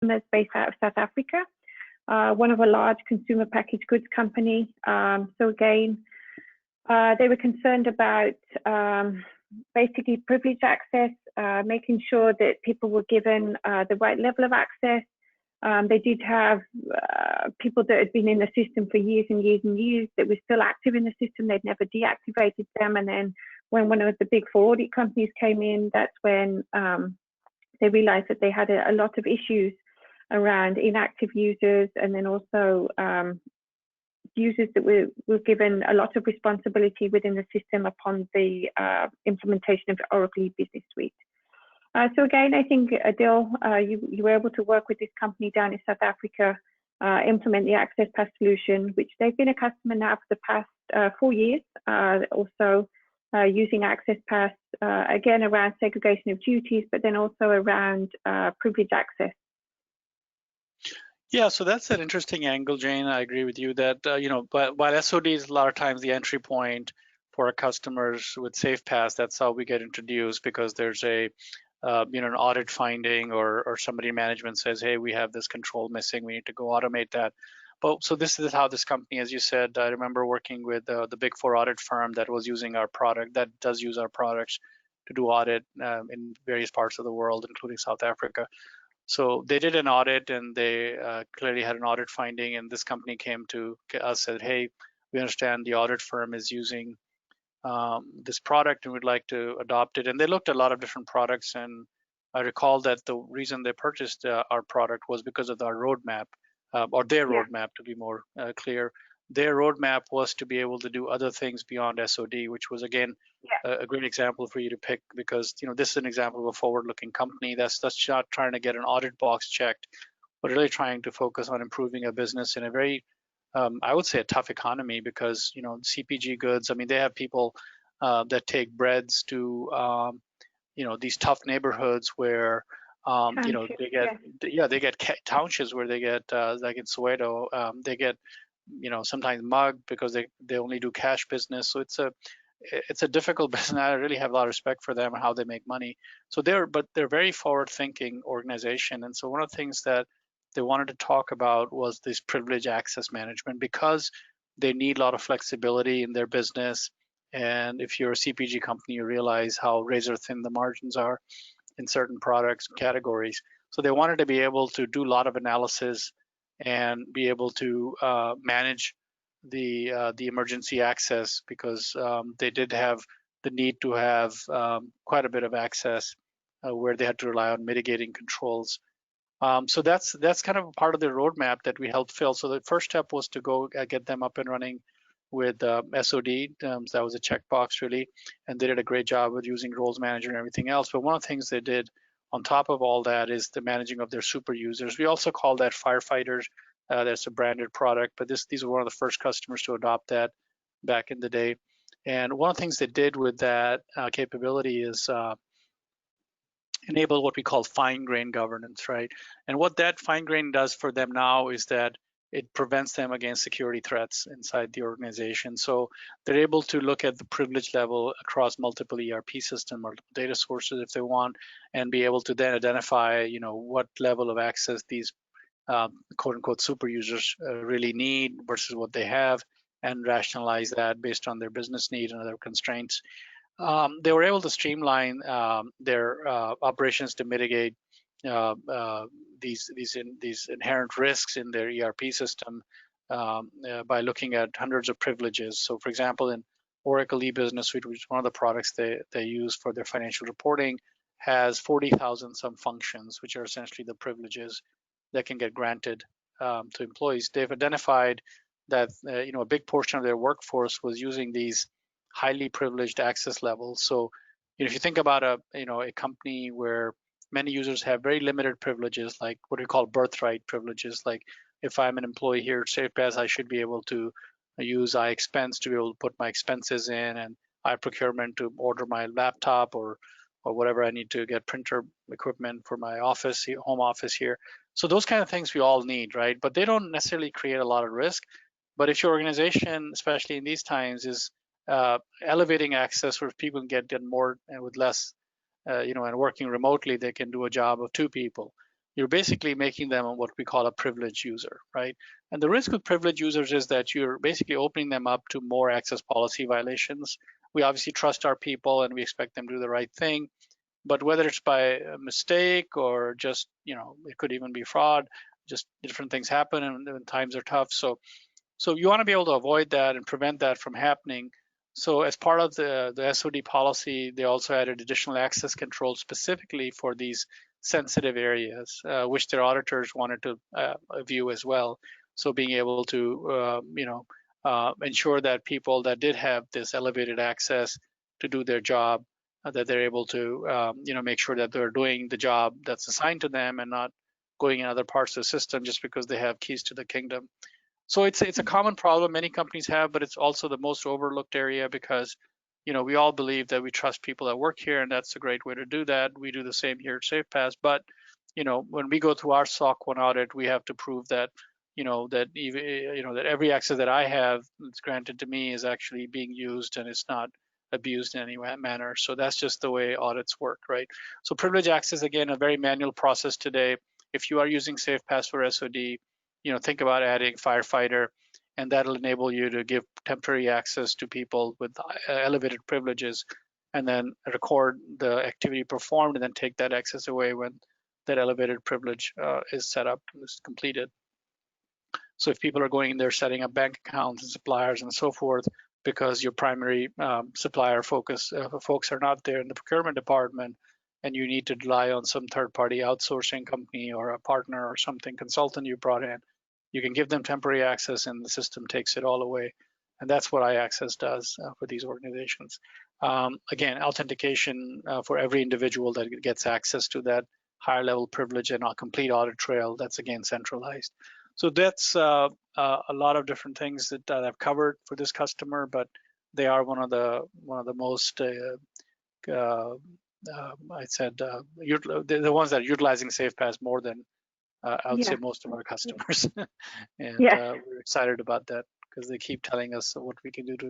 customers based out of South Africa, one of a large consumer packaged goods company. So again, they were concerned about basically privileged access, making sure that people were given the right level of access. They did have people that had been in the system for years and years and years that were still active in the system. They'd never deactivated them. And then when one of the big four audit companies came in, that's when they realized that they had a lot of issues around inactive users, and then also users that were given a lot of responsibility within the system upon the implementation of Oracle Business Suite. So again, I think, Adil, you were able to work with this company down in South Africa, implement the SafePaaS solution, which they've been a customer now for the past 4 years, also using SafePaaS, again, around segregation of duties, but then also around privileged access. Yeah, so that's an interesting angle, Jane. I agree with you that, while SOD is a lot of times the entry point for our customers with SafePaaS, that's how we get introduced, because there's an audit finding, or somebody in management says, hey, we have this control missing, we need to go automate that. But so this is how this company, as you said, I remember working with the big four audit firm that was using our product, that does use our products to do audit in various parts of the world, including South Africa. So they did an audit, and they clearly had an audit finding, and this company came to us and said, hey, we understand the audit firm is using this product and we'd like to adopt it. And they looked at a lot of different products, and I recall that the reason they purchased our product was because of our roadmap, or their roadmap, to be more clear. Their roadmap was to be able to do other things beyond SOD, which was, again, a great example for you to pick, because this is an example of a forward-looking company that's not trying to get an audit box checked, but really trying to focus on improving a business in a very, I would say, a tough economy, because CPG goods. I mean, they have people that take breads to these tough neighborhoods where they get townships where they get like in Soweto, they get sometimes mugged because they only do cash business. So it's a difficult business. I really have a lot of respect for them and how they make money. So they're very forward-thinking organization. And so one of the things that they wanted to talk about was this privileged access management, because they need a lot of flexibility in their business. And if you're a CPG company, you realize how razor thin the margins are in certain products categories. So they wanted to be able to do a lot of analysis and be able to manage the emergency access, because they did have the need to have quite a bit of access where they had to rely on mitigating controls. So that's kind of a part of their roadmap that we helped fill. So the first step was to go get them up and running with SOD. That was a checkbox, really, and they did a great job with using Roles Manager and everything else. But one of the things they did on top of all that is the managing of their super users. We also call that firefighters. That's a branded product, but these were one of the first customers to adopt that back in the day. And one of the things they did with that capability is enable what we call fine-grained governance, right? And what that fine-grained does for them now is that it prevents them against security threats inside the organization. So they're able to look at the privilege level across multiple ERP systems or data sources if they want, and be able to then identify, what level of access these quote unquote super users really need versus what they have, and rationalize that based on their business need and other constraints. They were able to streamline their operations to mitigate these inherent risks in their ERP system by looking at hundreds of privileges. So, for example, in Oracle eBusiness Suite, which is one of the products they use for their financial reporting, has 40,000 some functions, which are essentially the privileges that can get granted to employees. They've identified that a big portion of their workforce was using these highly privileged access levels. So if you think about a company where many users have very limited privileges, like what we call birthright privileges, like if I'm an employee here at SafePaaS, I should be able to use iExpense to be able to put my expenses in, and iProcurement to order my laptop or whatever I need to get printer equipment for my office, home office here. So those kind of things we all need, right? But they don't necessarily create a lot of risk. But if your organization, especially in these times, is elevating access where people can get more and with less, and working remotely, they can do a job of two people. you're basically making them what we call a privileged user, right? And the risk with privileged users is that you're basically opening them up to more access policy violations. We obviously trust our people and we expect them to do the right thing, but whether it's by a mistake or just, it could even be fraud, just different things happen and times are tough. So you want to be able to avoid that and prevent that from happening. So as part of the SOD policy, they also added additional access controls specifically for these sensitive areas, which their auditors wanted to view as well. So being able to, ensure that people that did have this elevated access to do their job, that they're able to, make sure that they're doing the job that's assigned to them and not going in other parts of the system just because they have keys to the kingdom. So it's a common problem many companies have, but it's also the most overlooked area because, we all believe that we trust people that work here, and that's a great way to do that. We do the same here at SafePaaS, but when we go through our SOC 1 audit, we have to prove that, that even, that every access that I have that's granted to me is actually being used and it's not abused in any manner. So that's just the way audits work, right? So privilege access, again, a very manual process today. If you are using SafePaaS for SOD, think about adding firefighter, and that'll enable you to give temporary access to people with elevated privileges, and then record the activity performed, and then take that access away when that elevated privilege is set up, is completed. So if people are going in there setting up bank accounts and suppliers and so forth, because your primary supplier folks are not there in the procurement department, and you need to rely on some third-party outsourcing company or a partner or something, consultant you brought in, you can give them temporary access and the system takes it all away. And that's what iAccess does for these organizations. Again, authentication for every individual that gets access to that higher level privilege and a complete audit trail, that's again centralized. So that's a lot of different things that I've covered for this customer, but they are one of the most I said the ones that are utilizing SafePaaS more than I would say most of our customers. And we're excited about that because they keep telling us what we can do to